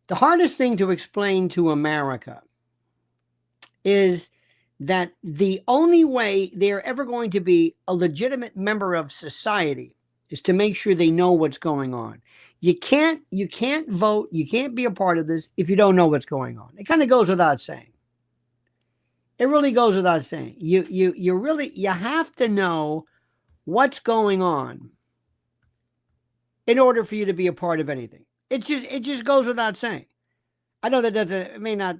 The hardest thing to explain to America is that the only way they're ever going to be a legitimate member of society is to make sure they know what's going on. You can't vote, you can't be a part of this if you don't know what's going on. It kind of goes without saying. It really goes without saying. You have to know what's going on in order for you to be a part of anything. It just goes without saying. I know that it may not,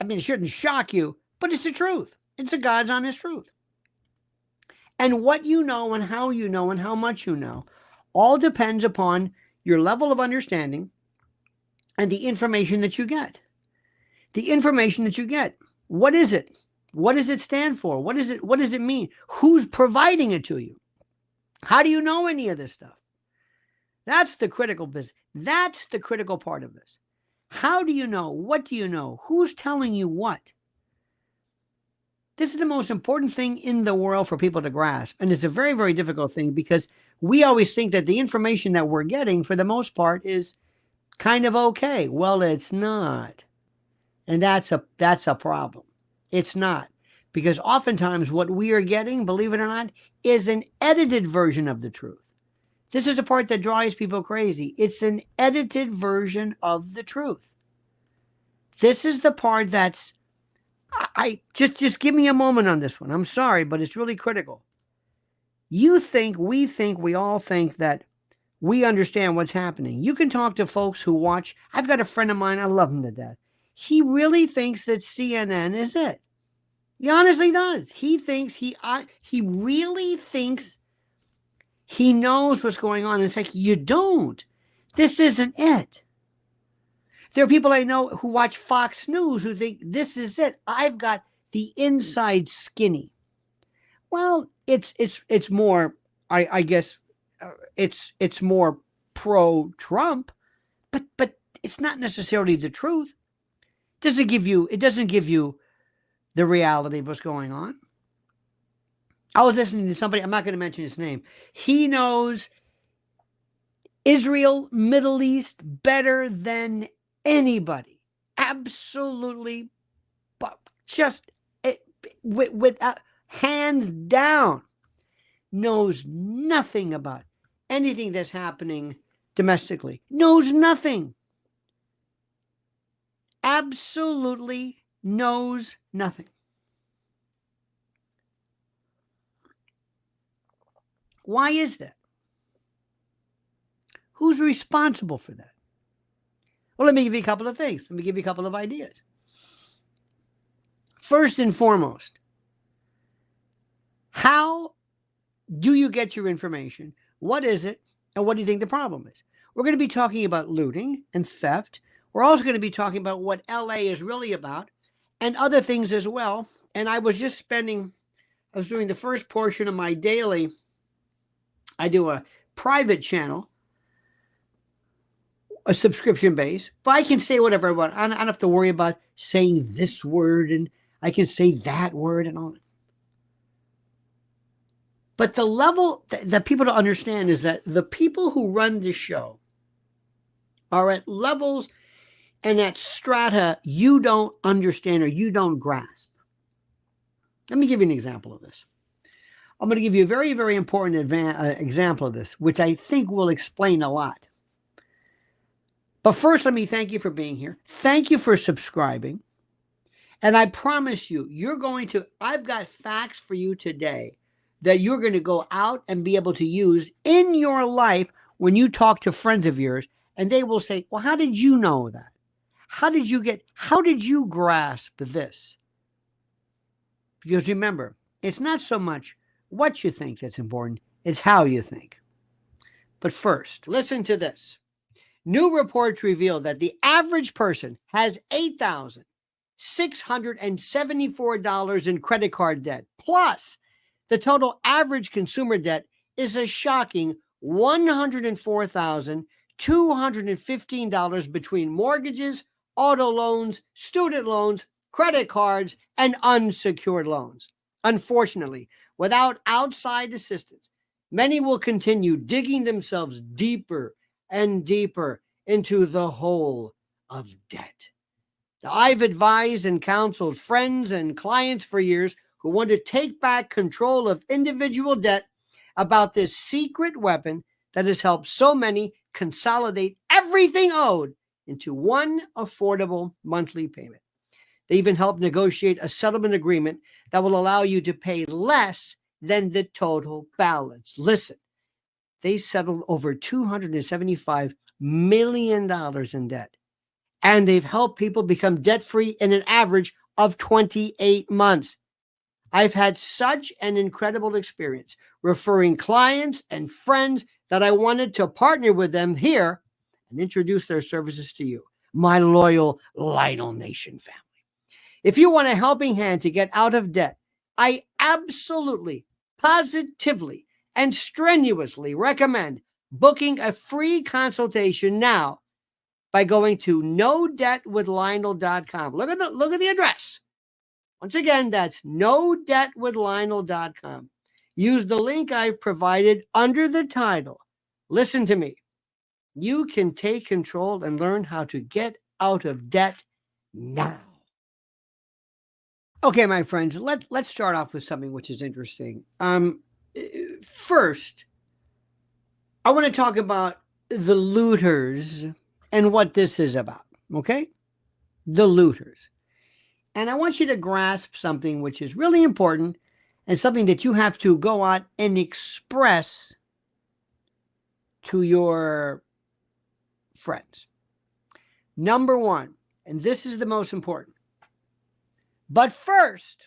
I mean, it shouldn't shock you, but it's the truth. It's a God's honest truth. And what you know and how much you know all depends upon your level of understanding and the information that you get. The information that you get. What is it? What does it stand for? What does it mean? Who's providing it to you? How do you know any of this stuff? That's the critical business. That's the critical part of this. How do you know? What do you know? Who's telling you what? This is the most important thing in the world for people to grasp. And it's a very, very difficult thing because we always think that the information that we're getting, for the most part, is kind of okay. Well, it's not. And that's a problem. It's not. Because oftentimes what we are getting, believe it or not, is an edited version of the truth. This is the part that drives people crazy. It's an edited version of the truth. This is the part that's, I just give me a moment on this one. I'm sorry, but it's really critical. We all think that we understand what's happening. You can talk to folks who watch. I've got a friend of mine. I love him to death. He really thinks that CNN is it. He honestly does. He really thinks he knows what's going on. It's like, you don't. This isn't it. There are people I know who watch Fox News who think this is it. I've got the inside skinny. Well, it's more, I guess, it's more pro-Trump, but it's not necessarily the truth. It doesn't give you the reality of what's going on. I was listening to somebody, I'm not going to mention his name. He knows Israel, Middle East better than anybody. Absolutely, but just without, hands down, knows nothing about anything that's happening domestically. Knows nothing. Absolutely knows nothing. Why is that? Who's responsible for that? Well, let me give you a couple of things. Let me give you a couple of ideas. First and foremost, how do you get your information? What is it? And what do you think the problem is? We're going to be talking about looting and theft. We're also going to be talking about what LA is really about and other things as well. And I was doing the first portion of my daily. I do a private channel, a subscription base, but I can say whatever I want. I don't have to worry about saying this word and I can say that word and all that. But the level that people don't understand is that the people who run this show are at levels and at strata you don't understand or you don't grasp. Let me give you an example of this. I'm going to give you a very, very important example of this, which I think will explain a lot. But first, let me thank you for being here. Thank you for subscribing. And I promise you, I've got facts for you today that you're going to go out and be able to use in your life when you talk to friends of yours. And they will say, well, how did you know that? How did you grasp this? Because remember, it's not so much what you think that's important, it's how you think. But first, listen to this. New reports reveal that the average person has $8,674 in credit card debt. Plus, the total average consumer debt is a shocking $104,215 between mortgages, auto loans, student loans, credit cards, and unsecured loans. Unfortunately, without outside assistance, many will continue digging themselves deeper and deeper into the hole of debt. I've advised and counseled friends and clients for years who want to take back control of individual debt about this secret weapon that has helped so many consolidate everything owed into one affordable monthly payment. They even helped negotiate a settlement agreement that will allow you to pay less than the total balance. Listen, they settled over $275 million in debt, and they've helped people become debt-free in an average of 28 months. I've had such an incredible experience referring clients and friends that I wanted to partner with them here and introduce their services to you, my loyal Lionel Nation family. If you want a helping hand to get out of debt, I absolutely, positively, and strenuously recommend booking a free consultation now by going to nodebtwithlionel.com. Look at the address. Once again, that's nodebtwithlionel.com. Use the link I've provided under the title. Listen to me. You can take control and learn how to get out of debt now. Okay, my friends, let's start off with something which is interesting. First, I want to talk about the looters and what this is about, okay? The looters. And I want you to grasp something which is really important and something that you have to go out and express to your friends. Number one, and this is the most important. But first,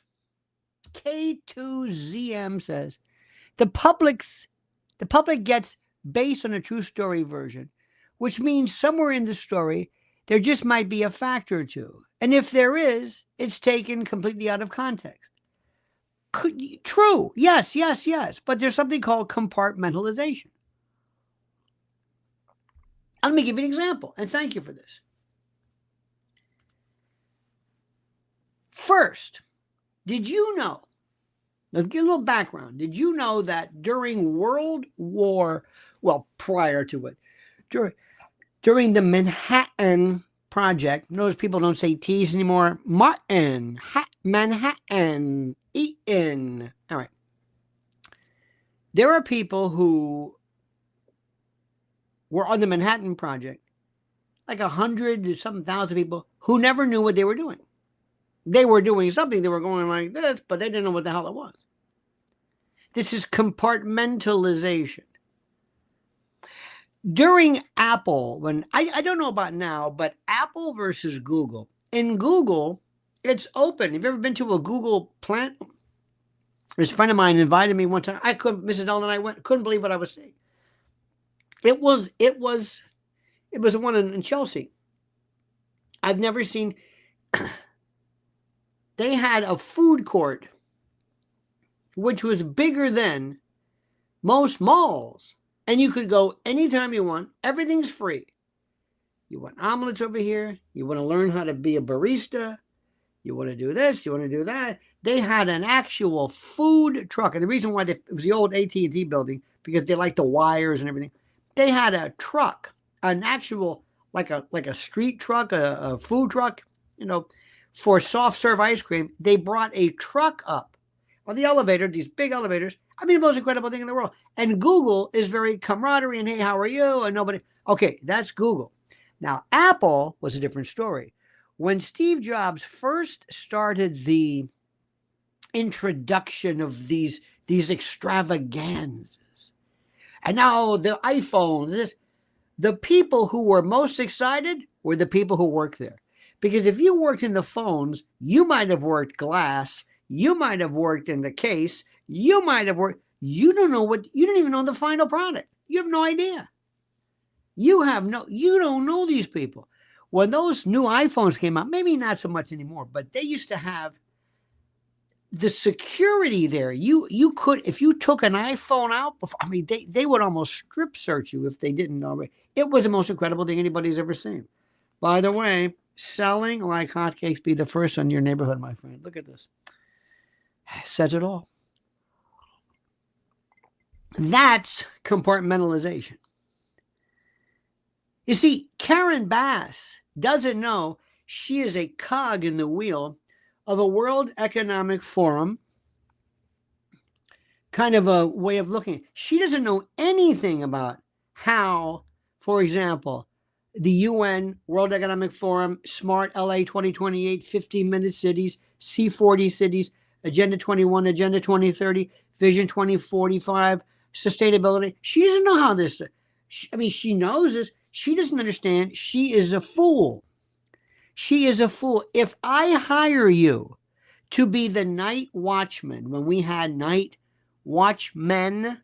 K2ZM says, the public gets based on a true story version, which means somewhere in the story, there just might be a factor or two. And if there is, it's taken completely out of context. True. Yes. But there's something called compartmentalization. Let me give you an example, and thank you for this. First, did you know, let's get a little background. Did you know that during World War, well, prior to it, during the Manhattan Project, notice people don't say T's anymore, Manhattan, E-N. All right. There are people who were on the Manhattan Project, like 100 to some thousand people who never knew what they were doing. They were doing something. They were going like this, but they didn't know what the hell it was. This is compartmentalization. During Apple, when I don't know about now, but Apple versus Google. In Google, it's open. Have you ever been to a Google plant? This friend of mine invited me one time. Mrs. Ellen and I couldn't believe what I was seeing. It was the one in Chelsea. I've never seen. They had a food court, which was bigger than most malls. And you could go anytime you want. Everything's free. You want omelets over here. You want to learn how to be a barista. You want to do this. You want to do that. They had an actual food truck. And the reason why it was the old AT&T building, because they like the wires and everything. They had a truck, an actual, like a street truck, a food truck, for soft serve ice cream. They brought a truck up on the elevator, these big elevators. I mean, the most incredible thing in the world. And Google is very camaraderie and, hey, how are you? And nobody. Okay, that's Google. Now, Apple was a different story. When Steve Jobs first started the introduction of these extravaganzas, and now the iPhone, the people who were most excited were the people who worked there. Because if you worked in the phones, you might have worked glass, you might have worked in the case, you might have worked, you don't even know the final product. You have no idea. You don't know these people. When those new iPhones came out, maybe not so much anymore, but they used to have the security there. You could, if you took an iPhone out, they would almost strip search you if they didn't already. It was the most incredible thing anybody's ever seen. By the way, selling like hotcakes, be the first in your neighborhood, my friend. Look at this. Says it all. That's compartmentalization. You see, Karen Bass doesn't know she is a cog in the wheel of a World Economic Forum kind of a way of looking. She doesn't know anything about how, for example, the UN, World Economic Forum, Smart LA 2028, 15-minute cities, C40 cities, Agenda 21, Agenda 2030, Vision 2045, sustainability. She doesn't know how this, she knows this. She doesn't understand. She is a fool. She is a fool. If I hire you to be the night watchman, when we had night watchmen,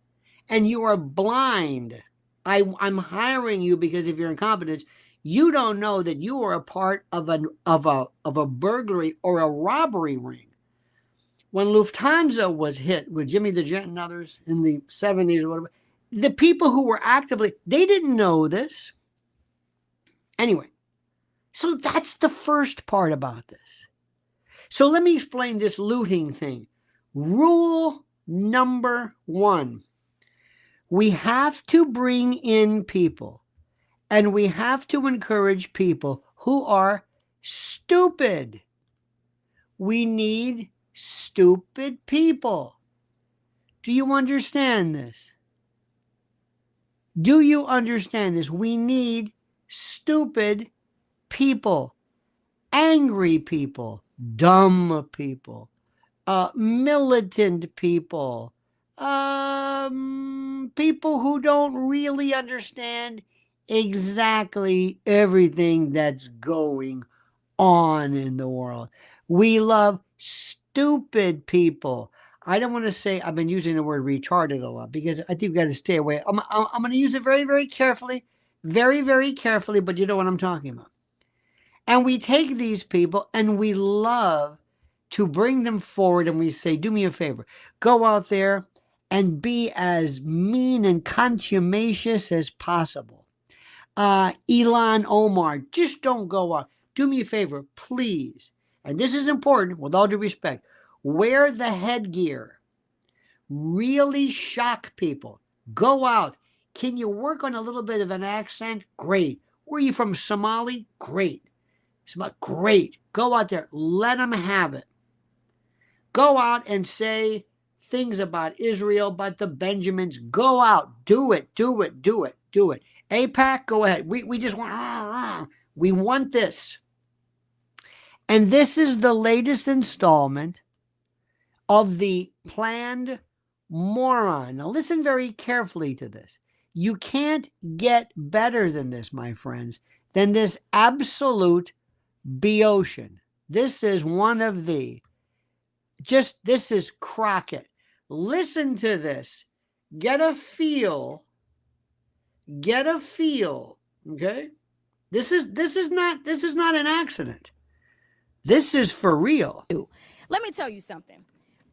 and you are blind, I'm hiring you because of your incompetence. You don't know that you are a part of a burglary or a robbery ring. When Lufthansa was hit with Jimmy the Jet and others in the 70s or whatever, the people who were actively, they didn't know this. Anyway, so that's the first part about this. So let me explain this looting thing. Rule number 1, we have to bring in people, and we have to encourage people who are stupid. We need stupid people. Do you understand this? Do you understand this? We need stupid people, angry people, dumb people, militant people, people who don't really understand exactly everything that's going on in the world. We love stupid people. I don't want to say, I've been using the word retarded a lot because I think we've got to stay away. I'm going to use it very, very carefully, very, very carefully, but you know what I'm talking about. And we take these people and we love to bring them forward, and we say, do me a favor, go out there and be as mean and contumacious as possible. Elon Omar, just don't go out. Do me a favor, please. And this is important, with all due respect. Wear the headgear. Really shock people. Go out. Can you work on a little bit of an accent? Great. Were you from Somali? Great. Great. Go out there. Let them have it. Go out and say things about Israel, about the Benjamins. Go out. Do it. Do it. Do it. Do it. AIPAC, go ahead. We just want, we want this. And this is the latest installment of the planned moron. Now listen very carefully to this. You can't get better than this, my friends, than this absolute Boeotian. This is one of the, this is Crockett. Listen to this. Get a feel. Okay? This is not an accident. This is for real. Let me tell you something.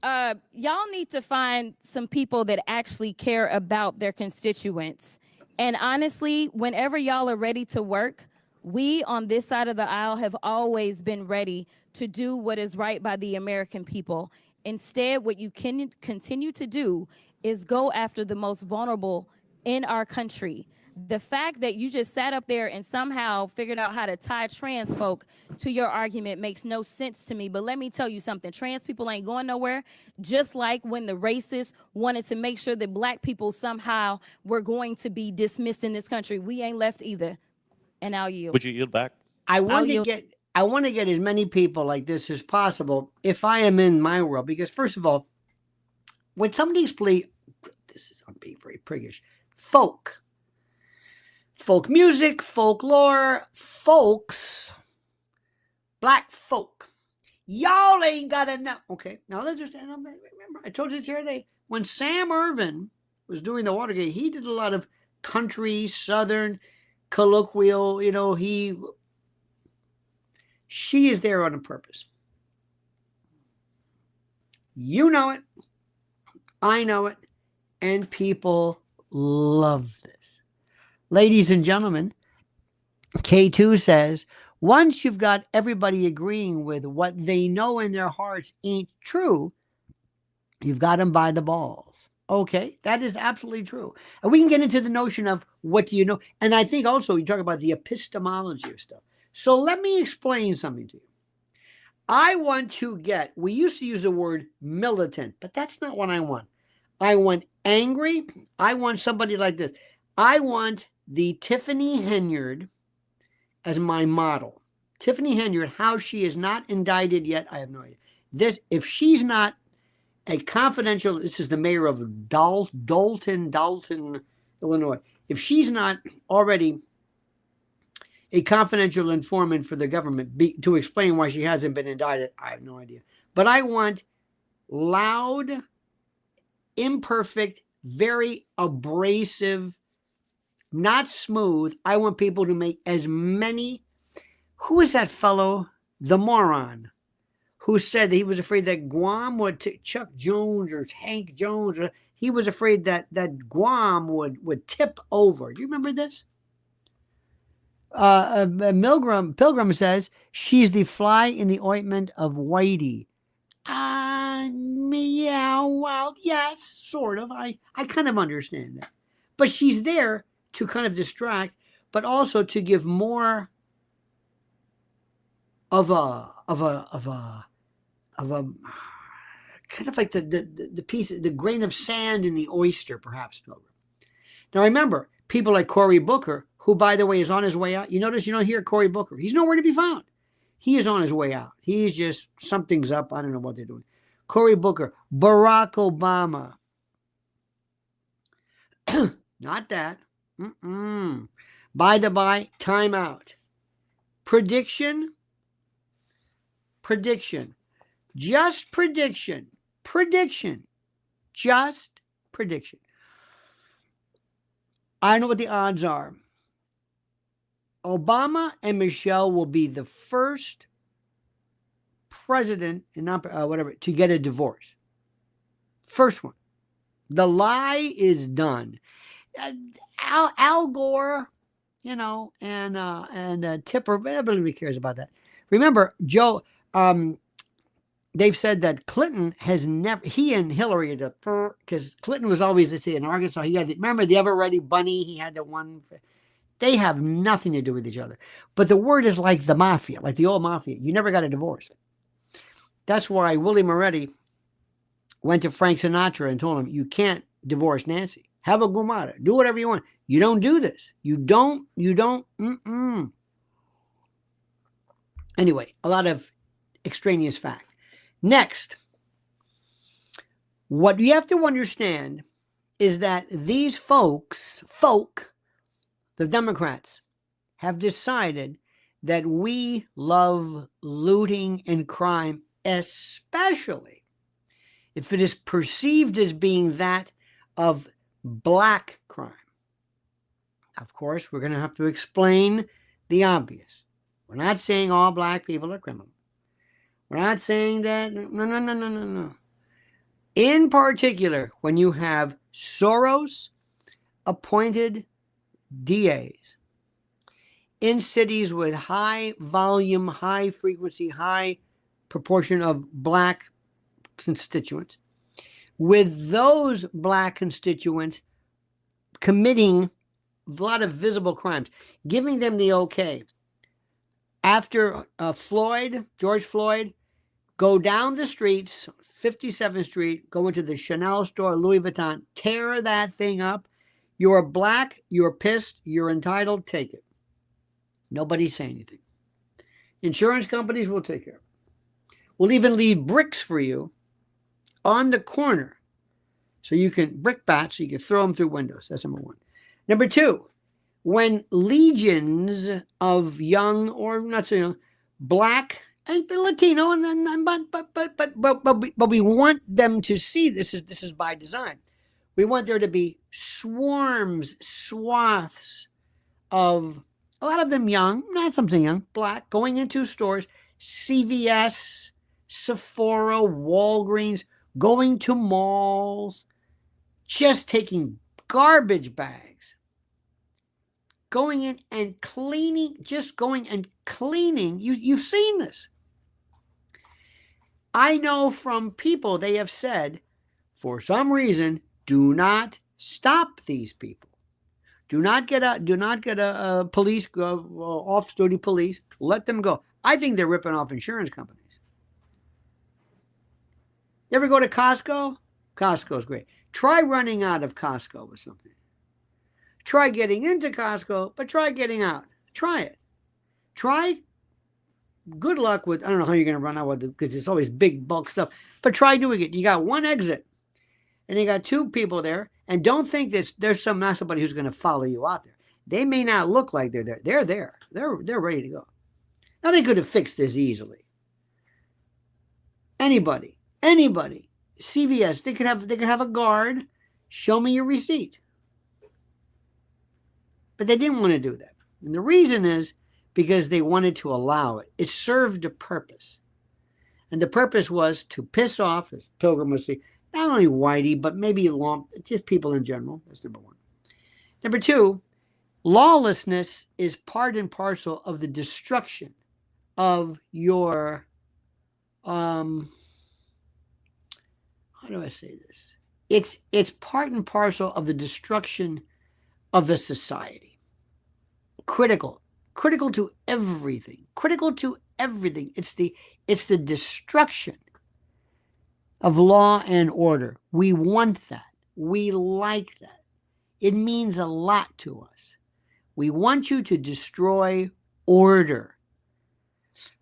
Y'all need to find some people that actually care about their constituents. And honestly, whenever y'all are ready to work, we on this side of the aisle have always been ready to do what is right by the American people. Instead, what you can continue to do is go after the most vulnerable in our country. The fact that you just sat up there and somehow figured out how to tie trans folk to your argument makes no sense to me. But let me tell you something. Trans people ain't going nowhere. Just like when the racists wanted to make sure that black people somehow were going to be dismissed in this country. We ain't left either. And I'll yield. Would you yield back? I want to get as many people like this as possible if I am in my world. Because first of all, when somebody's I'm being very priggish, folk music, folklore, folks, black folk. Y'all ain't got enough. Okay, now let's just remember. I told you this the other day. When Sam Irvin was doing the Watergate, he did a lot of country, southern, colloquial. She is there on a purpose. You know it. I know it. And people love this. Ladies and gentlemen, K2 says, once you've got everybody agreeing with what they know in their hearts ain't true, you've got them by the balls. Okay, that is absolutely true. And we can get into the notion of what do you know. And I think also you talk about the epistemology of stuff. So let me explain something to you. I want to get, we used to use the word militant, but that's not what I want. I want angry. I want somebody like this. I want the Tiffany Henyard as my model. Tiffany Henyard, how she is not indicted yet, I have no idea. This, if she's not a confidential, this is the mayor of Dalton, Illinois. If she's not already a confidential informant for the government to explain why she hasn't been indicted, I have no idea. But I want loud, imperfect, very abrasive, not smooth. I want people to make as many. Who is that fellow? The moron who said that he was afraid that Guam would, Chuck Jones or Hank Jones, or he was afraid that Guam would tip over. Do you remember this? Pilgrim says she's the fly in the ointment of Whitey. Yeah, well, yes, sort of. I kind of understand that. But she's there to kind of distract, but also to give more of a kind of like the piece, the grain of sand in the oyster, perhaps, Pilgrim. Now remember, people like Cory Booker, who, by the way, is on his way out. You notice you don't hear Cory Booker. He's nowhere to be found. He is on his way out. He's just, something's up. I don't know what they're doing. Cory Booker, Barack Obama. Not that. By the by, time out. Prediction. Just prediction. Just prediction. I don't know what the odds are. Obama and Michelle will be the first president to get a divorce. First one. The lie is done. Al Gore, and Tipper, nobody cares about that. Remember, Joe, they've said that Clinton has never, he and Hillary, because Clinton was always, let's say, in Arkansas, remember the Ever Ready Bunny? He had the one. They have nothing to do with each other. But the word is like the mafia, like the old mafia. You never got a divorce. That's why Willie Moretti went to Frank Sinatra and told him, you can't divorce Nancy. Have a gumara. Do whatever you want. You don't do this. You don't. Anyway, a lot of extraneous fact. Next, what you have to understand is that these folk, the Democrats, have decided that we love looting and crime, especially if it is perceived as being that of black crime. Of course, we're going to have to explain the obvious. We're not saying all black people are criminals. We're not saying that. No. In particular, when you have Soros appointed DAs in cities with high volume, high frequency, high proportion of black constituents, with those black constituents committing a lot of visible crimes, giving them the okay. After George Floyd, go down the streets, 57th Street, go into the Chanel store, Louis Vuitton, tear that thing up. You're black, you're pissed, you're entitled, take it. Nobody's saying anything. Insurance companies will take care of it. We'll even leave bricks for you on the corner so you can, brick bats, so you can throw them through windows. That's number one. Number two, when legions of young or not so young, black and Latino, but we want them to see this is by design. We want there to be swaths of a lot of them young, not something young, black, going into stores, CVS, Sephora, Walgreens, going to malls, just taking garbage bags, going in and cleaning, just going and cleaning. You've seen this. I know from people, they have said, for some reason, Do not stop these people. Do not get a police off-duty police. Let them go. I think they're ripping off insurance companies. You ever go to Costco? Costco's great. Try running out of Costco or something. Try getting into Costco, but try getting out. Try it. Try. Good luck with, I don't know how you're going to run out with it because it's always big bulk stuff, but try doing it. You got one exit and you got two people there, and don't think that there's not somebody who's going to follow you out there. They may not look like they're there. They're there. They're ready to go. Now they could have fixed this easily. Anybody, CVS, they could have a guard. Show me your receipt. But they didn't want to do that. And the reason is because they wanted to allow it. It served a purpose. And the purpose was to piss off, as Pilgrim would say, not only Whitey, but maybe just people in general. That's number one. Number two, lawlessness is part and parcel of the destruction of your, how do I say this? It's part and parcel of the destruction of a society. Critical to everything. It's the destruction of law and order. We want that. We like that. It means a lot to us. We want you to destroy order.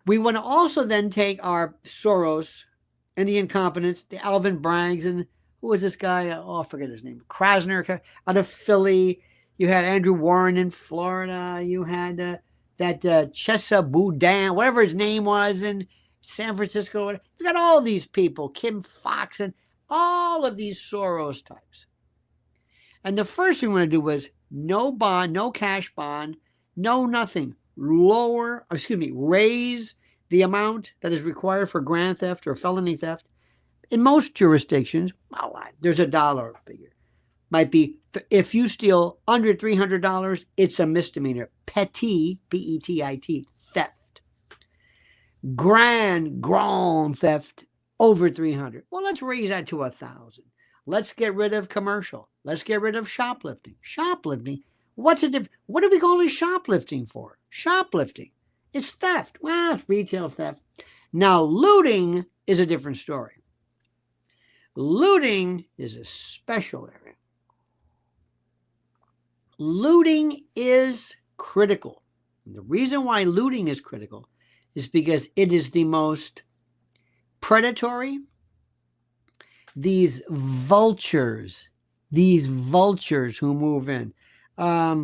We want to also then take our Soros and the incompetents, the Alvin Braggs, and who was this guy? I forget his name. Krasner out of Philly. You had Andrew Warren in Florida. You had that Chesa Boudin, whatever his name was, in San Francisco. You got all these people, Kim Fox, and all of these Soros types. And the first thing we want to do was no bond, no cash bond, no nothing. Raise the amount that is required for grand theft or felony theft. In most jurisdictions, well, there's a dollar figure. Might be, if you steal under $300, it's a misdemeanor. Petit, P-E-T-I-T, theft. Grand theft, over 300. Well, let's raise that to 1,000. Let's get rid of commercial. Let's get rid of shoplifting. Shoplifting? What do we call it shoplifting for? Shoplifting. It's theft. Well, it's retail theft. Now, looting is a different story. Looting is a special area. Looting is critical. And the reason why looting is critical is because it is the most predatory. These vultures who move in. I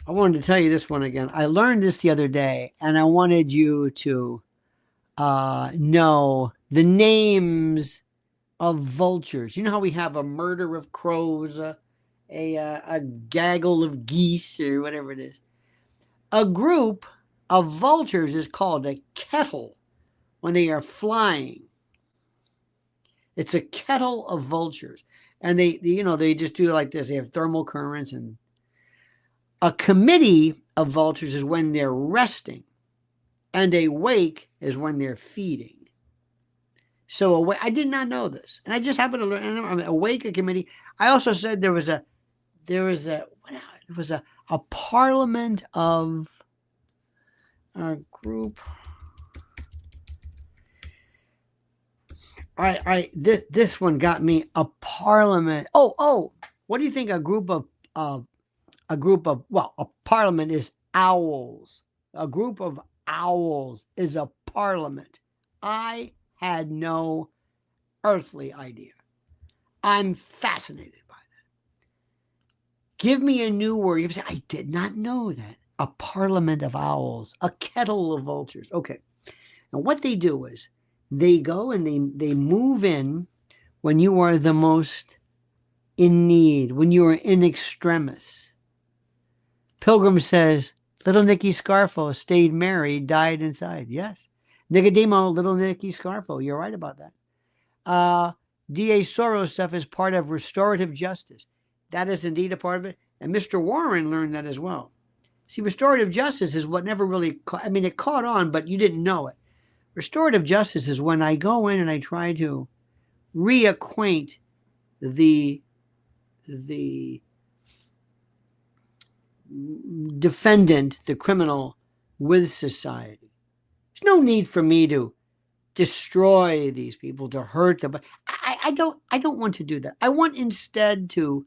wanted to tell you this one again. I learned this the other day, and I wanted you to know the names of vultures. You know how we have a murder of crows, a gaggle of geese, or whatever it is. A group of vultures is called a kettle when they are flying. It's a kettle of vultures. And they just do it like this. They have thermal currents. And a committee of vultures is when they're resting. And a wake is when they're feeding. So I did not know this. And I just happened to learn. And a wake, a committee. I also said there was a parliament of a group. All right. This one got me. A parliament. Oh. What do you think? A parliament is owls. A group of owls is a parliament. I had no earthly idea. I'm fascinated by that. Give me a new word. You say, I did not know that. A parliament of owls. A kettle of vultures. Okay. Now what they do is, they go and they move in when you are the most in need, when you are in extremis. Pilgrim says, little Nicky Scarfo stayed married, died inside. Yes. Nicodemo, little Nicky Scarfo. You're right about that. D.A. Soros stuff is part of restorative justice. That is indeed a part of it. And Mr. Warren learned that as well. See, restorative justice is what never really, it caught on, but you didn't know it. Restorative justice is when I go in and I try to reacquaint the defendant, the criminal, with society. There's no need for me to destroy these people, to hurt them. But I don't want to do that. I want instead to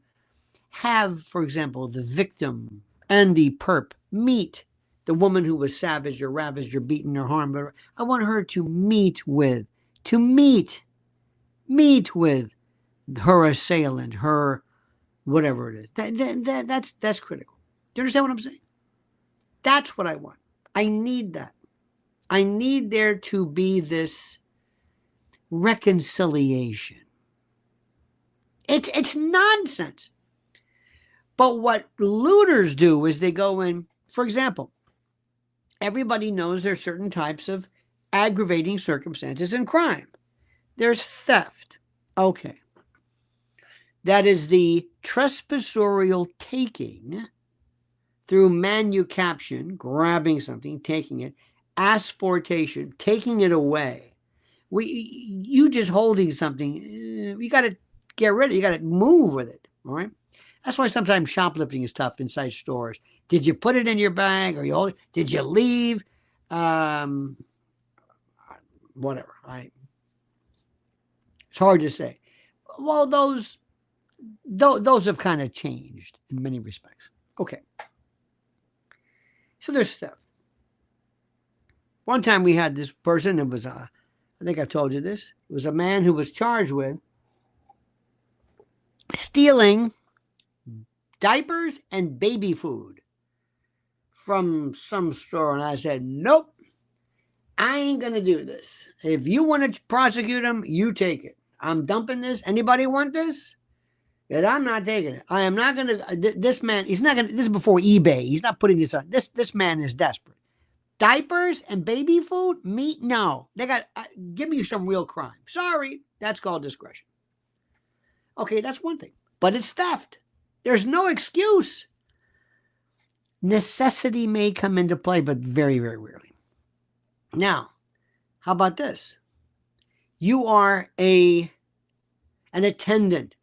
have, for example, the victim and the perp meet the woman who was savaged or ravaged or beaten or harmed. I want her to meet with her assailant, her whatever it is. That's critical. Do you understand what I'm saying? That's what I want. I need that. I need there to be this reconciliation. It's nonsense. But what looters do is they go in, for example, everybody knows there's certain types of aggravating circumstances in crime. There's theft. Okay. That is the trespassorial taking through manufacture, grabbing something, taking it, asportation, taking it away. You just holding something, you got to get rid of it. You got to move with it. All right. That's why sometimes shoplifting is tough inside stores. Did you put it in your bag, or did you leave? Whatever. Right. It's hard to say. Well, those have kind of changed in many respects. Okay. So there's theft. One time we had this person, it was, I think I've told you this, it was a man who was charged with stealing diapers and baby food from some store. And I said, nope, I ain't going to do this. If you want to prosecute him, you take it. I'm dumping this. Anybody want this? And I'm not taking it. I am not going to. This man, he's not going to. This is before eBay. He's not putting this on. This man is desperate. Diapers and baby food? Meat? No. They got. Give me some real crime. Sorry. That's called discretion. Okay, that's one thing. But it's theft. There's no excuse. Necessity may come into play, but very, very rarely. Now, how about this? You are an attendant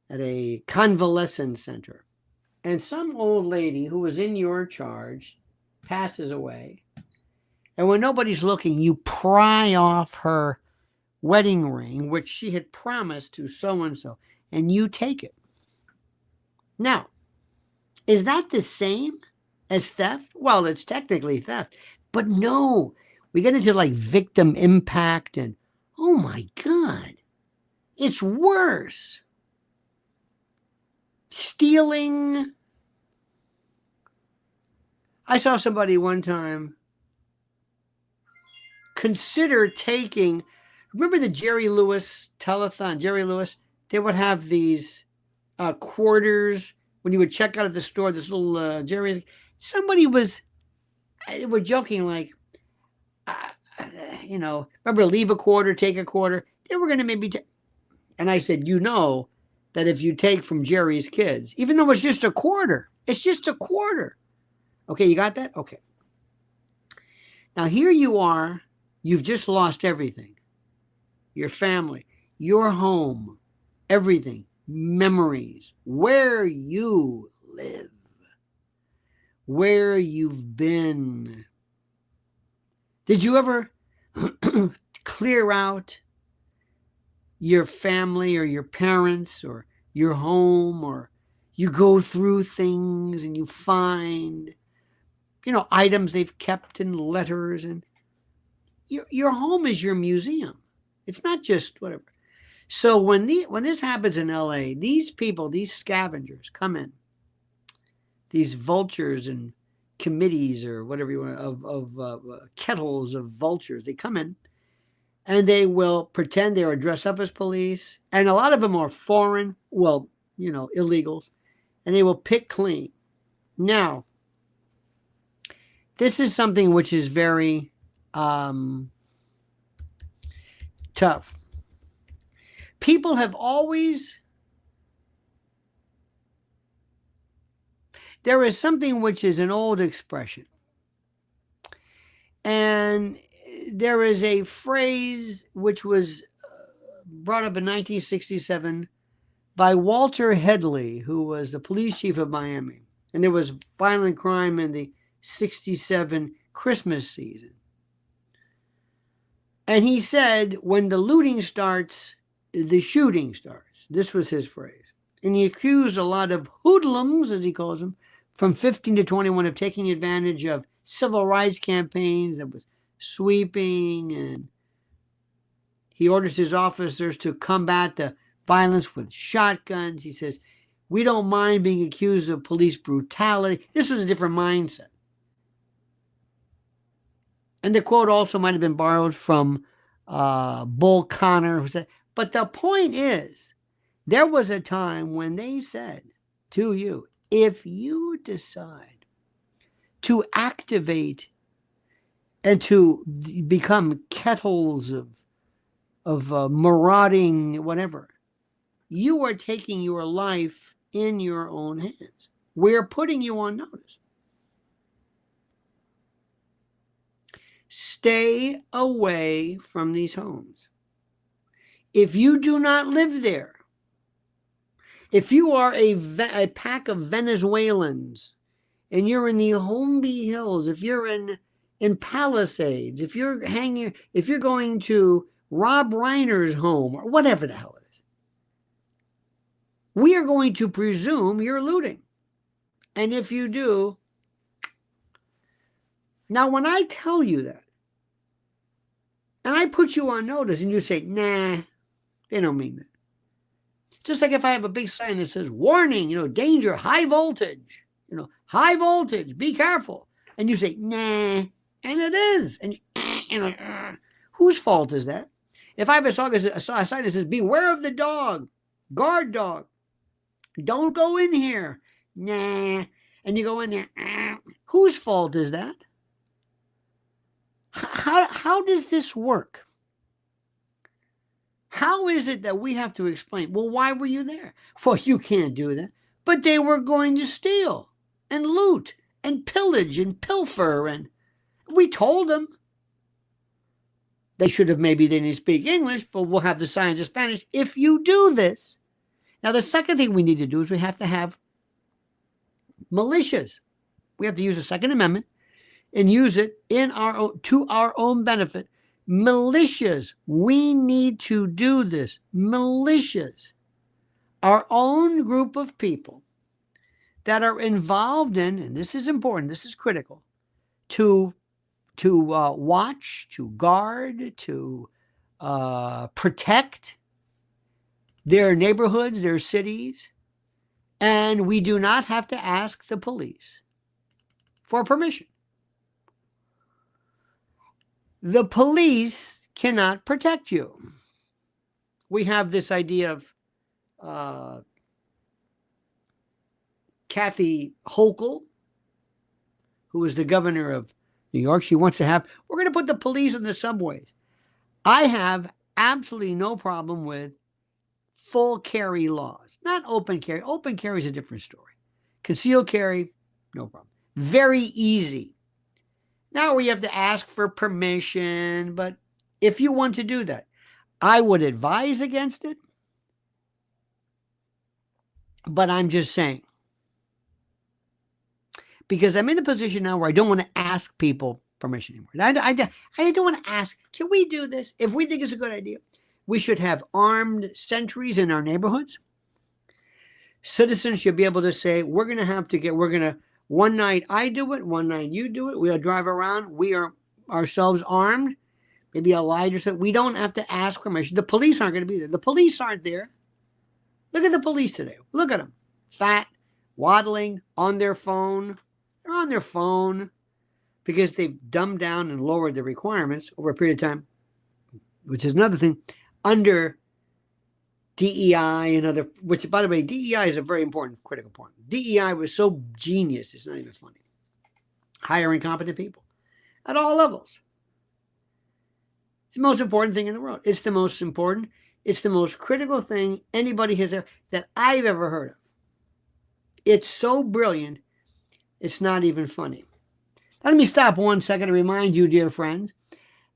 at a convalescent center, and some old lady who was in your charge passes away, and when nobody's looking, you pry off her wedding ring, which she had promised to so-and-so, and you take it. Now, is that the same as theft? Well, it's technically theft, but no, we get into like victim impact, and oh my God, it's worse. Stealing. I saw somebody one time consider taking, remember the Jerry Lewis telethon? Jerry Lewis, they would have these quarters when you would check out at the store, this little Jerry's. Somebody was, they were joking like, remember leave a quarter, take a quarter. They were going to maybe and I said, that if you take from Jerry's kids, even though it's just a quarter, it's just a quarter. Okay, you got that? Okay. Now here you are, you've just lost everything. Your family, your home, everything, memories, where you live, where you've been. Did you ever clear out your family or your parents or your home, or you go through things and you find, items they've kept in letters, and your home is your museum. It's not just whatever. So when this happens in LA, these people, these scavengers come in, these vultures and committees or whatever you want of kettles of vultures, they come in and they will pretend they are dressed up as police. And a lot of them are foreign, illegals, and they will pick clean. Now, this is something which is very tough. People have always, there is something which is an old expression. And there is a phrase which was brought up in 1967 by Walter Headley, who was the police chief of Miami. And there was violent crime in the 67 Christmas season. And he said, when the looting starts, the shooting starts. This was his phrase. And he accused a lot of hoodlums, as he calls them, from 15 to 21 of taking advantage of civil rights campaigns that was sweeping. And he orders his officers to combat the violence with shotguns. He says, we don't mind being accused of police brutality. This was a different mindset. And the quote also might have been borrowed from Bull Connor, who said, but the point is, there was a time when they said to you, if you decide to activate and to become kettles of marauding whatever, you are taking your life in your own hands. We're putting you on notice. Stay away from these homes. If you do not live there, if you are a pack of Venezuelans and you're in the Holmby Hills, if you're in Palisades, if you're going to Rob Reiner's home or whatever the hell it is, we are going to presume you're looting. And if you do, now when I tell you that, and I put you on notice and you say, nah, they don't mean that. Just like if I have a big sign that says, warning, danger, high voltage, high voltage, be careful. And you say, nah, and it is. And whose fault is that? If I have a sign that says, beware of the dog, guard dog, don't go in here, nah, and you go in there, whose fault is that? How does this work? How is it that we have to explain, well, why were you there? Well, you can't do that. But they were going to steal and loot and pillage and pilfer. And we told them. They should have, maybe they didn't speak English, but we'll have the signs in Spanish if you do this. Now, the second thing we need to do is we have to have militias. We have to use the Second Amendment and use it to our own benefit. Militias, we need to do this. Militias, our own group of people that are involved in, and this is important, this is critical, to watch, to guard, to protect their neighborhoods, their cities, and we do not have to ask the police for permission. The police cannot protect you. We have this idea of Kathy Hochul, who is the governor of New York. She wants to have, we're going to put the police in the subways. I have absolutely no problem with full carry laws, not open carry. Open carry is a different story. Concealed carry, no problem. Very easy. Now we have to ask for permission, but if you want to do that, I would advise against it. But I'm just saying, because I'm in a position now where I don't want to ask people permission anymore. I don't want to ask, can we do this? If we think it's a good idea, we should have armed sentries in our neighborhoods. Citizens should be able to say, one night I do it, one night you do it. We'll drive around. We are ourselves armed. Maybe a light or something. We don't have to ask permission. The police aren't going to be there. The police aren't there. Look at the police today. Look at them. Fat, waddling, on their phone. They're on their phone because they've dumbed down and lowered the requirements over a period of time, which is another thing, under DEI and other, which, by the way, DEI is a very important, critical point. DEI was so genius, it's not even funny. Hiring competent people at all levels. It's the most important thing in the world. It's the most important, it's the most critical thing anybody has ever, that I've ever heard of. It's so brilliant, it's not even funny. Now, let me stop 1 second to remind you, dear friends,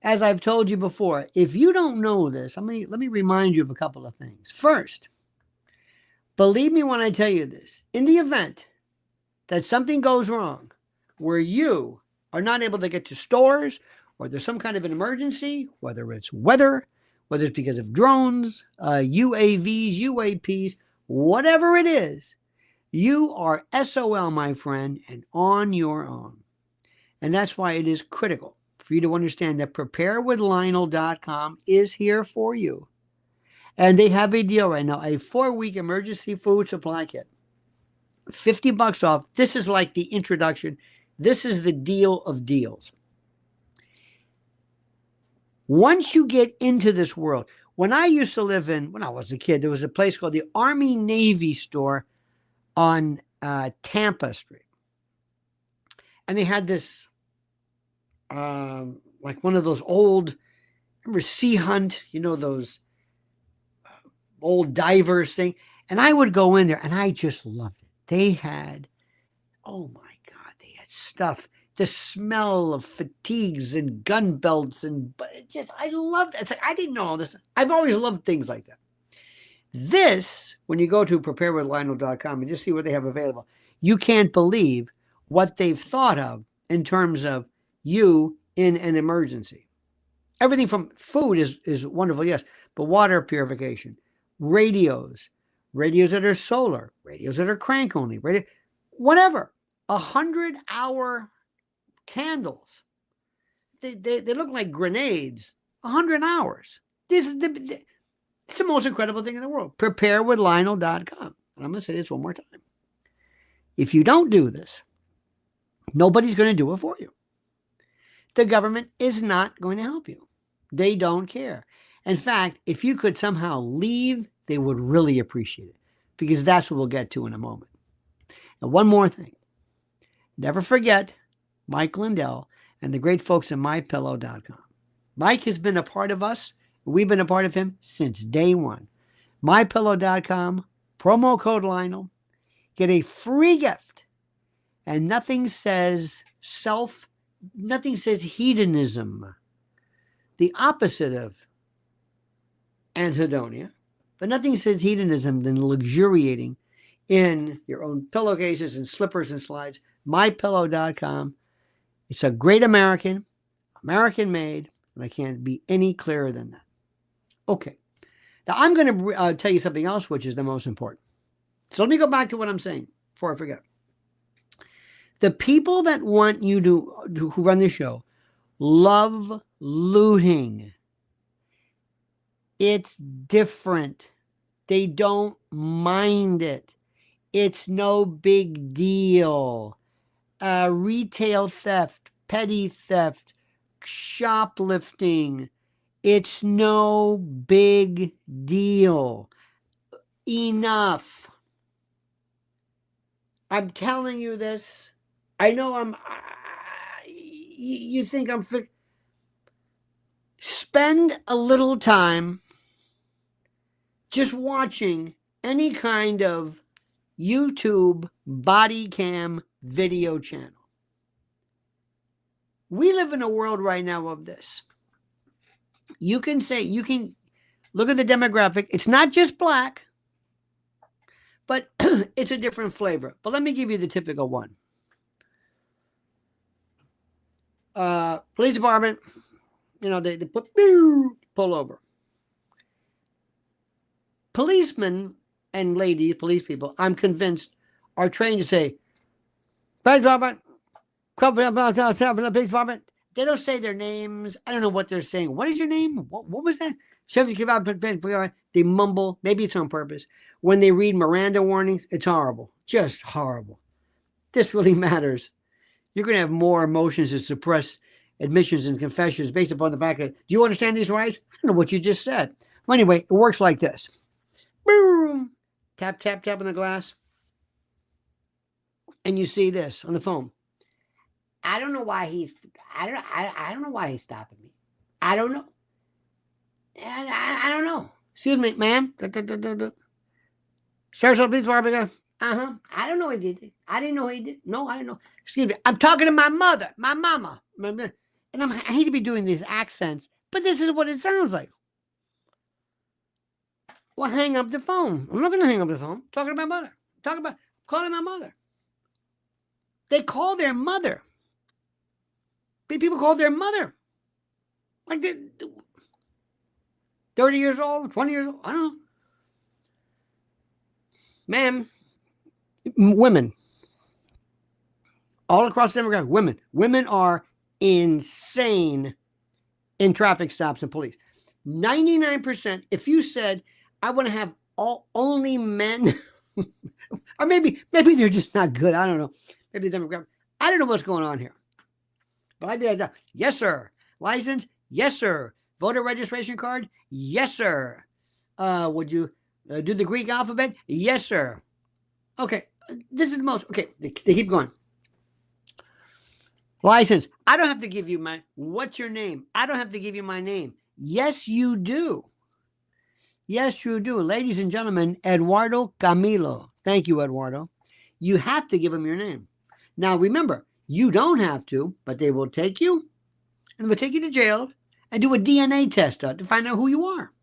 as I've told you before, if you don't know this, let me remind you of a couple of things. First, Believe me when I tell you this. In the event that something goes wrong where you are not able to get to stores or there's some kind of an emergency, whether it's weather, whether it's because of drones, UAVs, UAPs, whatever it is, you are SOL, my friend, and on your own. And that's why it is critical for you to understand that preparewithlionel.com is here for you. And they have a deal right now, a 4-week emergency food supply kit. $50 off. This is like the introduction. This is the deal of deals. Once you get into this world, when I used to live when I was a kid, there was a place called the Army Navy store on Tampa Street. And they had this, like one of those old, remember Sea Hunt, those old divers thing. And I would go in there and I just loved it. They had, oh my God, they had stuff. The smell of fatigues and gun belts I loved it. It's like, I didn't know all this. I've always loved things like that. This, when you go to preparewithlionel.com and just see what they have available, you can't believe what they've thought of in terms of you in an emergency. Everything from food is wonderful, yes, but water purification, radios that are solar, radios that are crank only, whatever. 100-hour candles. They look like grenades. 100 hours. It's the most incredible thing in the world. Preparewithlionel.com. And I'm going to say this one more time. If you don't do this, nobody's going to do it for you. The government is not going to help you. They don't care. In fact, if you could somehow leave, they would really appreciate it, because that's what we'll get to in a moment. And one more thing. Never forget Mike Lindell and the great folks at MyPillow.com. Mike has been a part of us. We've been a part of him since day one. MyPillow.com, promo code Lionel. Get a free gift. And nothing says hedonism, the opposite of anhedonia, but nothing says hedonism than luxuriating in your own pillowcases and slippers and slides. MyPillow.com. It's a great American made, and I can't be any clearer than that. Okay. Now I'm going to tell you something else, which is the most important. So let me go back to what I'm saying before I forget. The people that want you who run the show love looting. It's different. They don't mind it. It's no big deal. Retail theft, petty theft, shoplifting. It's no big deal. Enough. I'm telling you this. I know you think I'm... Spend a little time just watching any kind of YouTube body cam video channel. We live in a world right now of this. You can look at the demographic. It's not just black, but it's a different flavor. But let me give you the typical one. Police department, they pull over. Policemen and ladies, police people, I'm convinced, are trained to say, police department, police department. They don't say their names. I don't know what they're saying. What is your name? What was that? They mumble. Maybe it's on purpose. When they read Miranda warnings, it's horrible. Just horrible. This really matters. You're going to have more emotions to suppress admissions and confessions based upon the fact that, do you understand these rights? I don't know what you just said. Well, anyway, it works like this. Boom. Tap, tap, tap on the glass. And you see this on the phone. I don't know why he's stopping me. I don't know. I don't know. Excuse me, ma'am. Sheriff's Police Department. I don't know he did it. I didn't know he did. No, I didn't know. Excuse me. I'm talking to my mother, my mama. And I hate to be doing these accents, but this is what it sounds like. Well, hang up the phone. I'm not going to hang up the phone. I'm talking to my mother. Calling my mother. They call their mother. People call their mother. Like 30 years old, 20 years old. I don't know. Man, women. All across the demographic, women. Women are insane in traffic stops and police. 99%, if you said, I want to have only men, or maybe they're just not good. I don't know. Maybe the demographic. I don't know what's going on here. But I'd be like, yes, sir. License? Yes, sir. Voter registration card? Yes, sir. Would you do the Greek alphabet? Yes, sir. Okay. This is the most. Okay. They keep going. License. I don't have to give you what's your name? I don't have to give you my name. Yes, you do. Yes, you do. Ladies and gentlemen, Eduardo Camilo. Thank you, Eduardo. You have to give them your name. Now, remember, you don't have to, but they will take you and they'll take you to jail and do a DNA test to find out who you are.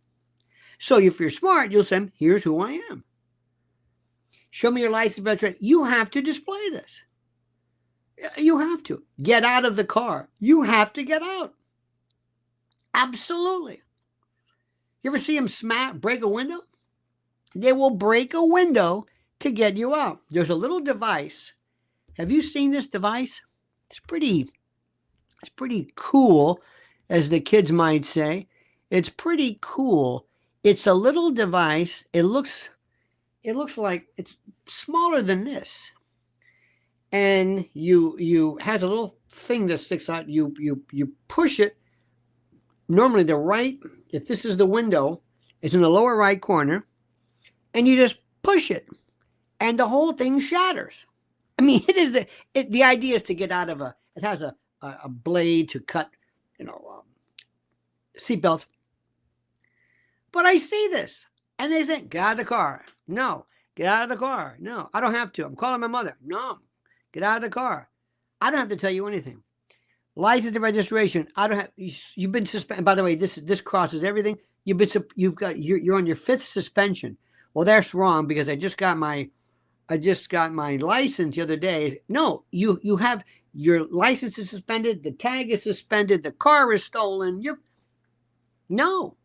So if you're smart, you'll say, here's who I am. Show me your license plate. You have to display this. You have to. Get out of the car. You have to get out. Absolutely. You ever see them break a window? They will break a window to get you out. There's a little device. Have you seen this device? It's pretty cool, as the kids might say. It's pretty cool. It's a little device. It looks like it's smaller than this. And you has a little thing that sticks out. You push it. Normally if this is the window, it's in the lower right corner, and you just push it, and the whole thing shatters. I mean, the idea is to get out of it has a blade to cut, seatbelts. But I see this, and they think, get out of the car. No, get out of the car. No, I don't have to. I'm calling my mother. No, get out of the car. I don't have to tell you anything. License and registration. You've been suspended. By the way, this crosses everything. You're on your 5th suspension. Well, that's wrong because I just got my license the other day. No, you have your license is suspended. The tag is suspended. The car is stolen. No.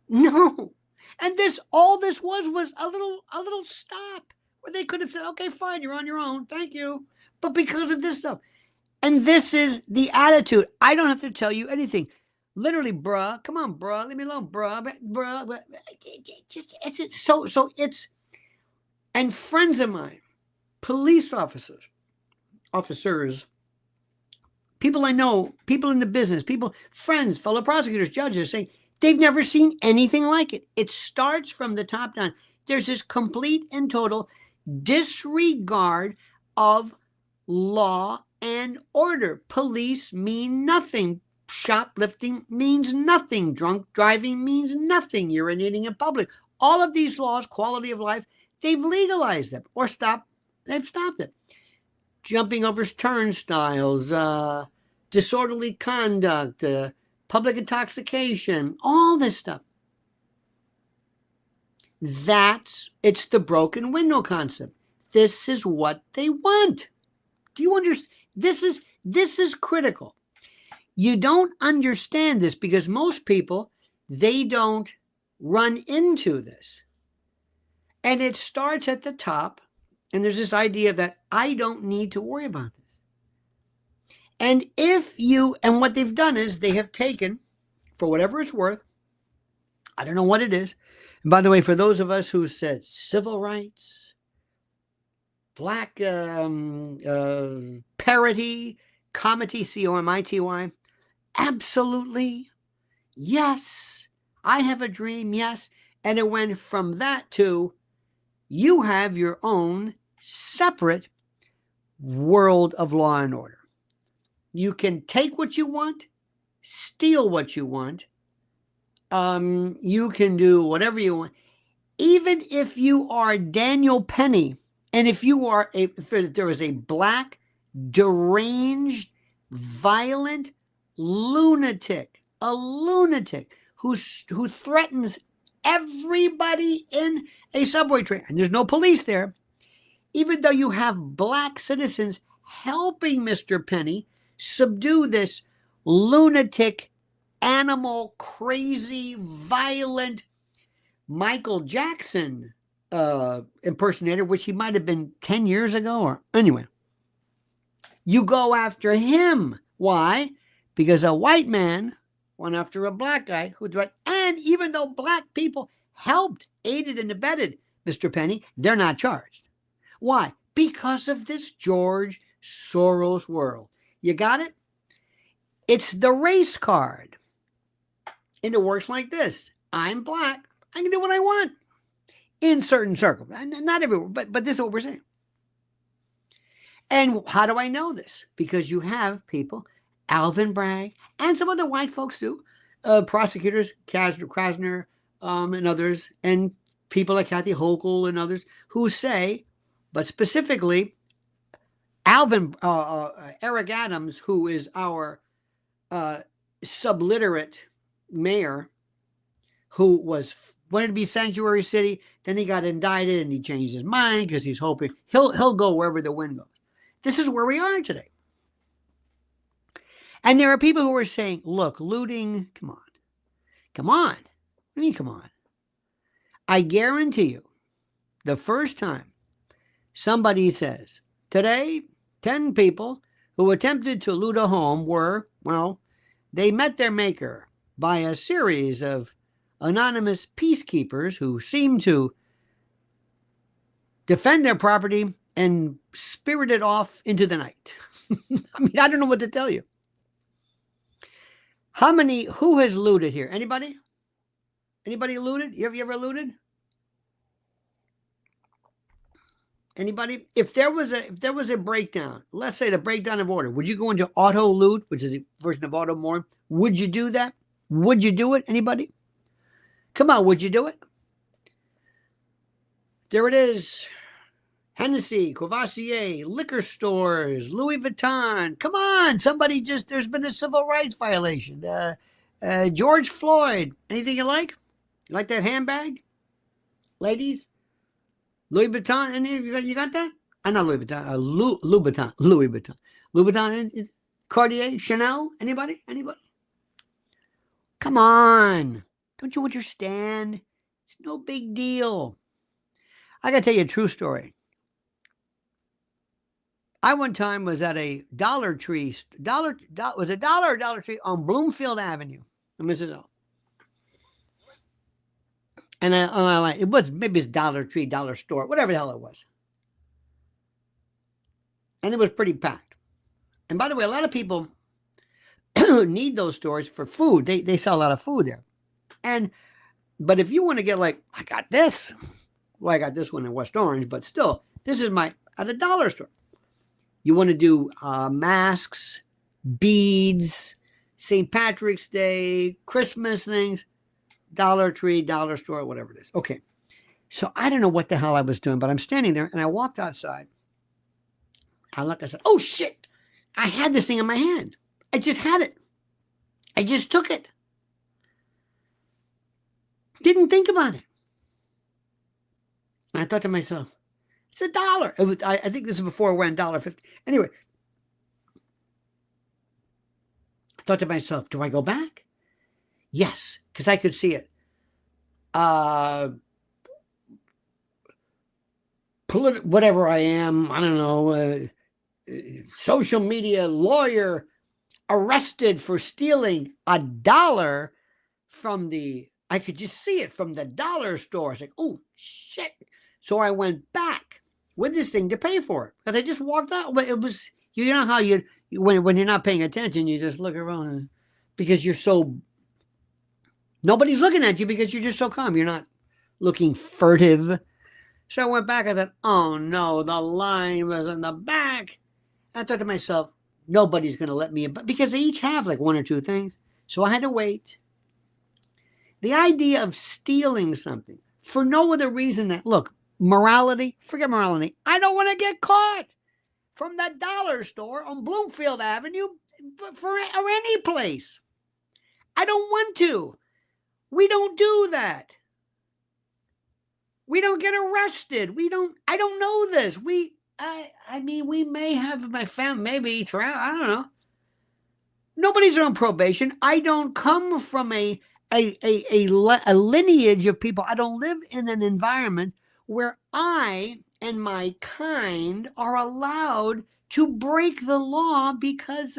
And all this was a little stop where they could have said, okay, fine, you're on your own. Thank you. But because of this stuff. And this is the attitude. I don't have to tell you anything. Literally, bruh. Come on, bruh. Leave me alone, bruh. And friends of mine, police officers, people I know, people in the business, friends, fellow prosecutors, judges saying they've never seen anything like it. It starts from the top down. There's this complete and total disregard of law and order. Police mean nothing. Shoplifting means nothing. Drunk driving means nothing. Urinating in public. All of these laws, quality of life, they've legalized them or they've stopped it. Jumping over turnstiles, disorderly conduct, public intoxication, all this stuff. It's the broken window concept. This is what they want. Do you understand? This is critical. You don't understand this because most people, they don't run into this. And it starts at the top, and there's this idea that I don't need to worry about this. And and what they've done is they have taken, for whatever it's worth, I don't know what it is. And by the way, for those of us who said civil rights, black parity, comity, COMITY, absolutely, yes, I have a dream, yes. And it went from that to you have your own separate world of law and order. You can take what you want, steal what you want. You can do whatever you want. Even if you are Daniel Penny, and if there is a black, deranged, violent lunatic, a lunatic who threatens everybody in a subway train, and there's no police there, even though you have black citizens helping Mr. Penny subdue this lunatic, animal, crazy, violent Michael Jackson impersonator, which he might have been 10 years ago, or anyway. You go after him. Why? Because a white man went after a black guy who threatened, and even though black people helped, aided, and abetted Mr. Penny, they're not charged. Why? Because of this George Soros world. You got it? It's the race card. And it works like this. I'm black. I can do what I want in certain circles. Not everywhere, but this is what we're saying. And how do I know this? Because you have people, Alvin Bragg, and some other white folks too, prosecutors, Krasner, and others, and people like Kathy Hochul and others who say, but specifically, Alvin, Eric Adams, who is our subliterate mayor, who wanted to be sanctuary city, then he got indicted and he changed his mind because he's hoping he'll go wherever the wind goes. This is where we are today. And there are people who are saying, look, looting, come on. Come on. What do you mean, come on? I guarantee you, the first time somebody says, today, 10 people who attempted to loot a home were, well, they met their maker by a series of anonymous peacekeepers who seemed to defend their property and spirit it off into the night. I mean, I don't know what to tell you. Who has looted here? Anybody? Anybody looted? Have you ever looted? Anybody? If there was a breakdown, let's say the breakdown of order, would you go into auto loot, which is a version of auto more? Would you do that? Would you do it? Anybody? Come on, would you do it? There it is. Hennessy, Courvoisier, liquor stores, Louis Vuitton. Come on, there's been a civil rights violation. George Floyd. Anything you like? You like that handbag? Ladies? Louis Vuitton? You got that? Not Louis Vuitton. Louis Vuitton. Louis Vuitton, Cartier, Chanel? Anybody? Come on. Don't you understand? It's no big deal. I got to tell you a true story. I one time was at a Dollar Tree on Bloomfield Avenue in Mississauga. And it was maybe it's Dollar Tree, Dollar Store, whatever the hell it was. And it was pretty packed. And by the way, a lot of people need those stores for food. They sell a lot of food there. But if you want to get I got this. Well, I got this one in West Orange, but still, this is at a dollar store. You want to do masks, beads, St. Patrick's Day, Christmas things, Dollar Tree, Dollar Store, whatever it is. Okay. So I don't know what the hell I was doing, but I'm standing there and I walked outside. I said, oh shit, I had this thing in my hand. I just had it. I just took it. Didn't think about it. And I thought to myself, it's $1. I think this is before it went $1.50. Anyway, I thought to myself, do I go back? Yes, because I could see it. Whatever I am, I don't know, social media lawyer arrested for stealing $1 from I could just see it from the dollar store. It's like, oh, shit. So I went back with this thing to pay for it. Because I just walked out. But it was, you know how when you're not paying attention, you just look around because nobody's looking at you because you're just so calm. You're not looking furtive. So I went back. I thought, oh, no, the line was in the back. I thought to myself, nobody's going to let me in. Because they each have one or two things. So I had to wait. The idea of stealing something for no other reason than, look, morality, forget morality. I don't want to get caught from that dollar store on Bloomfield Avenue or any place. I don't want to. We don't do that. We don't get arrested. I don't know this. I mean, we may have my family, maybe throughout, I don't know. Nobody's on probation. I don't come from a lineage of people. I don't live in an environment where I and my kind are allowed to break the law because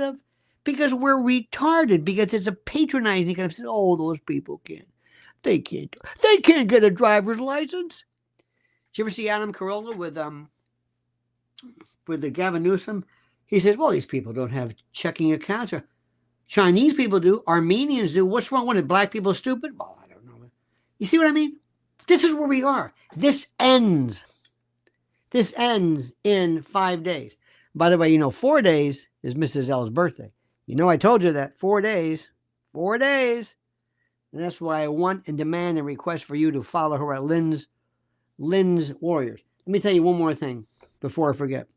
we're retarded, because it's a patronizing kind of, oh, those people they can't get a driver's license. Did you ever see Adam Carolla with the Gavin Newsom? He says, well, these people don't have checking accounts. Chinese people do. Armenians do. What's wrong with it? Black people stupid? Well, I don't know. You see what I mean? This is where we are. This ends in 5 days. By the way, 4 days is Mrs. L's birthday. I told you that. 4 days. 4 days. And that's why I want and demand and request for you to follow her at Lynn's Warriors. Let me tell you one more thing before I forget.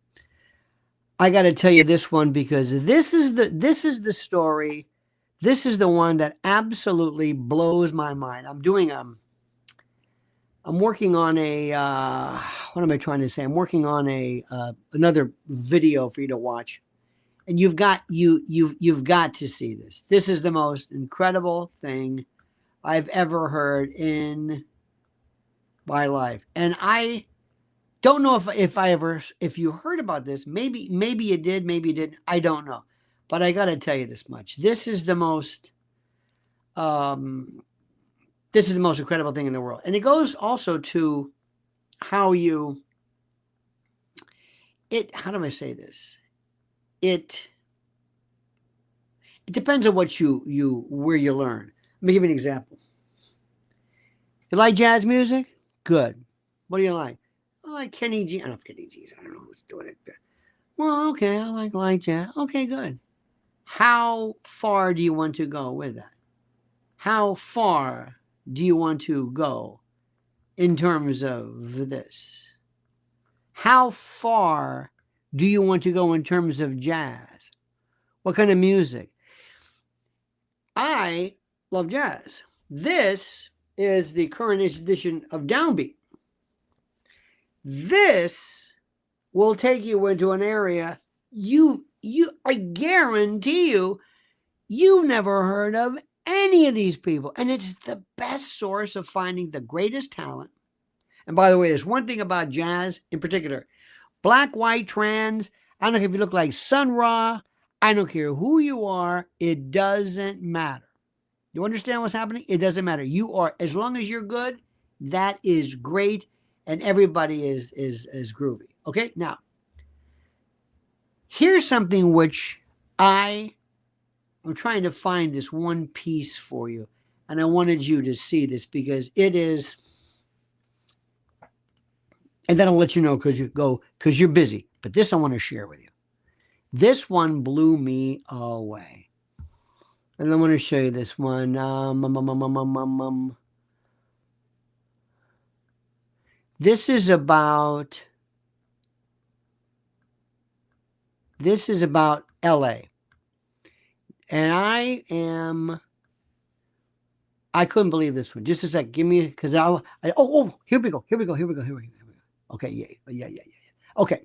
I got to tell you this one, because this is the story. This is the one that absolutely blows my mind. I'm working on what am I trying to say? I'm working on another video for you to watch, and you've got to see this. This is the most incredible thing I've ever heard in my life, and I don't know if you heard about this. Maybe you did, maybe you didn't. I don't know. But I got to tell you this much. This is the most incredible thing in the world. And it goes also to how do I say this? It depends on what where you learn. Let me give you an example. You like jazz music? Good. What do you like? I like Kenny G. I don't know if Kenny G's. I don't know who's doing it. Well, okay, I like light jazz. Okay, good. How far do you want to go with that? How far do you want to go in terms of this? How far do you want to go in terms of jazz? What kind of music? I love jazz. This is the current edition of Downbeat. This will take you into an area I guarantee you've never heard of any of these people. And it's the best source of finding the greatest talent. And by the way, there's one thing about jazz in particular. Black, white, trans, I don't care if you look like Sun Ra, I don't care who you are, it doesn't matter. You understand what's happening? It doesn't matter. You are, as long as you're good, that is great. And everybody is groovy. Okay, now here's something which I'm trying to find this one piece for you, and I wanted you to see this because it is. And then I'll let you know because you're busy. But this I want to share with you. This one blew me away, and I want to show you this one. This is about LA. And I couldn't believe this one. Just a sec. Give me, because here we go. Okay, yeah. Okay.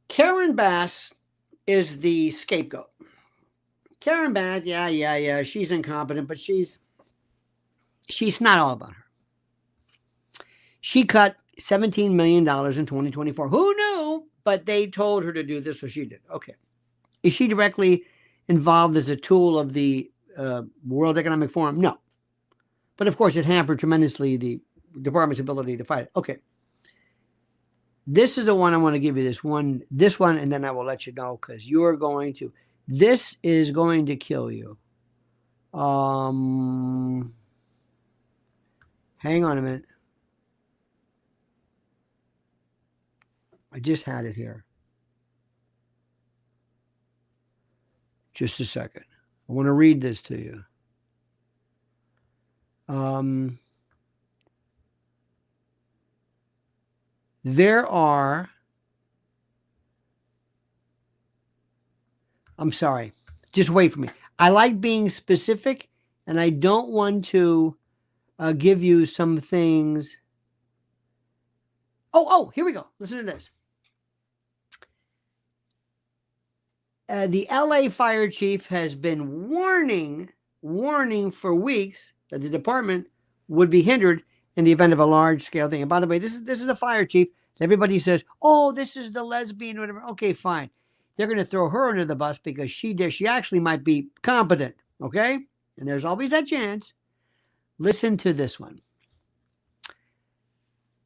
Karen Bass is the scapegoat. Karen Bass, yeah. She's incompetent, but she's not all about her. She cut $17 million in 2024. Who knew? But they told her to do this, so she did. Okay. Is she directly involved as a tool of the World Economic Forum? No. But of course, it hampered tremendously the department's ability to fight it. Okay. This is the one I want to give you, this one, and then I will let you know, because this is going to kill you. Hang on a minute. I just had it here. Just a second. I want to read this to you. I'm sorry. Just wait for me. I like being specific, and I don't want to give you some things. Oh, here we go. Listen to this. The LA fire chief has been warning for weeks that the department would be hindered in the event of a large-scale thing. And by the way, this is the fire chief. Everybody says, "Oh, this is the lesbian," whatever. Okay, fine. They're going to throw her under the bus because she actually might be competent. Okay, and there's always that chance. Listen to this one.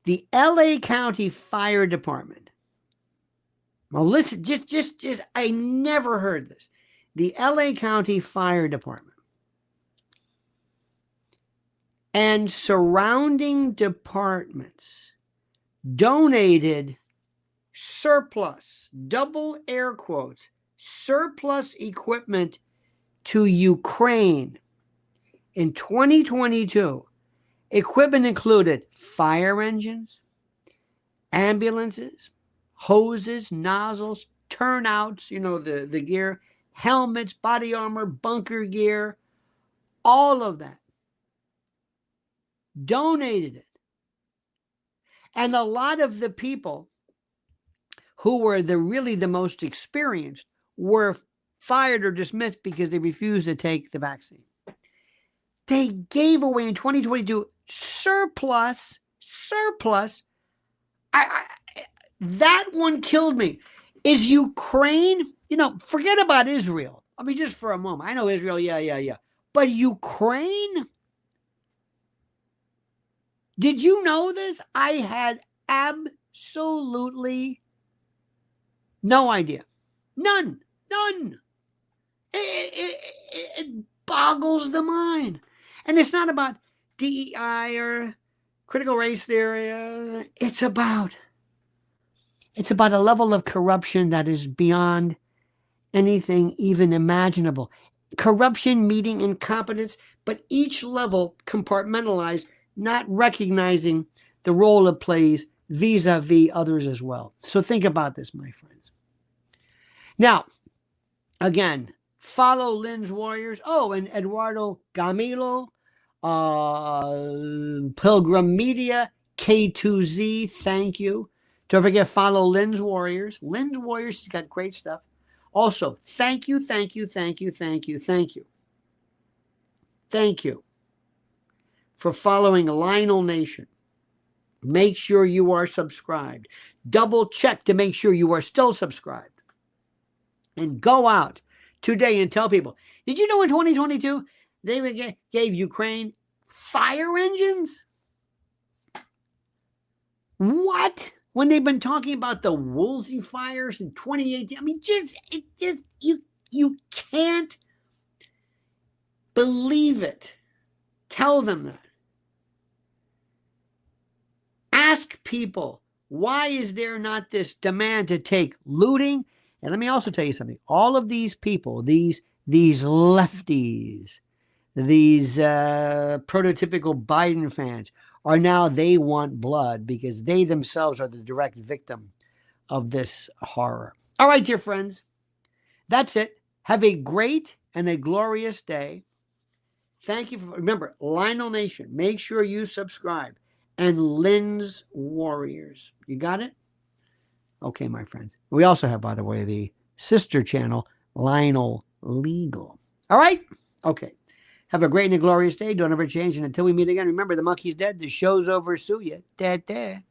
The LA County Fire Department. Well, listen, just, I never heard this. The LA County Fire Department and surrounding departments donated surplus, double air quotes, surplus equipment to Ukraine in 2022. Equipment included fire engines, ambulances, hoses, nozzles, turnouts, the gear, helmets, body armor, bunker gear, all of that. Donated it. And a lot of the people who were really the most experienced were fired or dismissed because they refused to take the vaccine. They gave away in 2022 surplus. That one killed me. Is Ukraine, forget about Israel. I mean, just for a moment. I know Israel, yeah. But Ukraine? Did you know this? I had absolutely no idea. None. It boggles the mind. And it's not about DEI or critical race theory. It's about a level of corruption that is beyond anything even imaginable. Corruption meeting incompetence, but each level compartmentalized, not recognizing the role it plays vis-a-vis others as well. So think about this, my friends. Now, again, follow Lynn's Warriors. Oh, and Eduardo Gamilo, Pilgrim Media, K2Z, thank you. Don't forget, follow Lynn's Warriors. Lynn's Warriors has got great stuff. Also, thank you for following Lionel Nation. Make sure you are subscribed. Double check to make sure you are still subscribed. And go out today and tell people, did you know in 2022, they gave Ukraine fire engines? What? When they've been talking about the Woolsey fires in 2018. I mean, you can't believe it. Tell them that. Ask people, why is there not this demand to take looting? And let me also tell you something. All of these people, these lefties, these prototypical Biden fans, are now, they want blood because they themselves are the direct victim of this horror. All right, dear friends, that's it. Have a great and a glorious day. Thank you. Remember, Lionel Nation, make sure you subscribe. And Lynn's Warriors. You got it? Okay, my friends. We also have, by the way, the sister channel, Lionel Legal. All right? Okay. Have a great and a glorious day. Don't ever change. And until we meet again, remember, the monkey's dead. The show's over. Sue ya. Dead.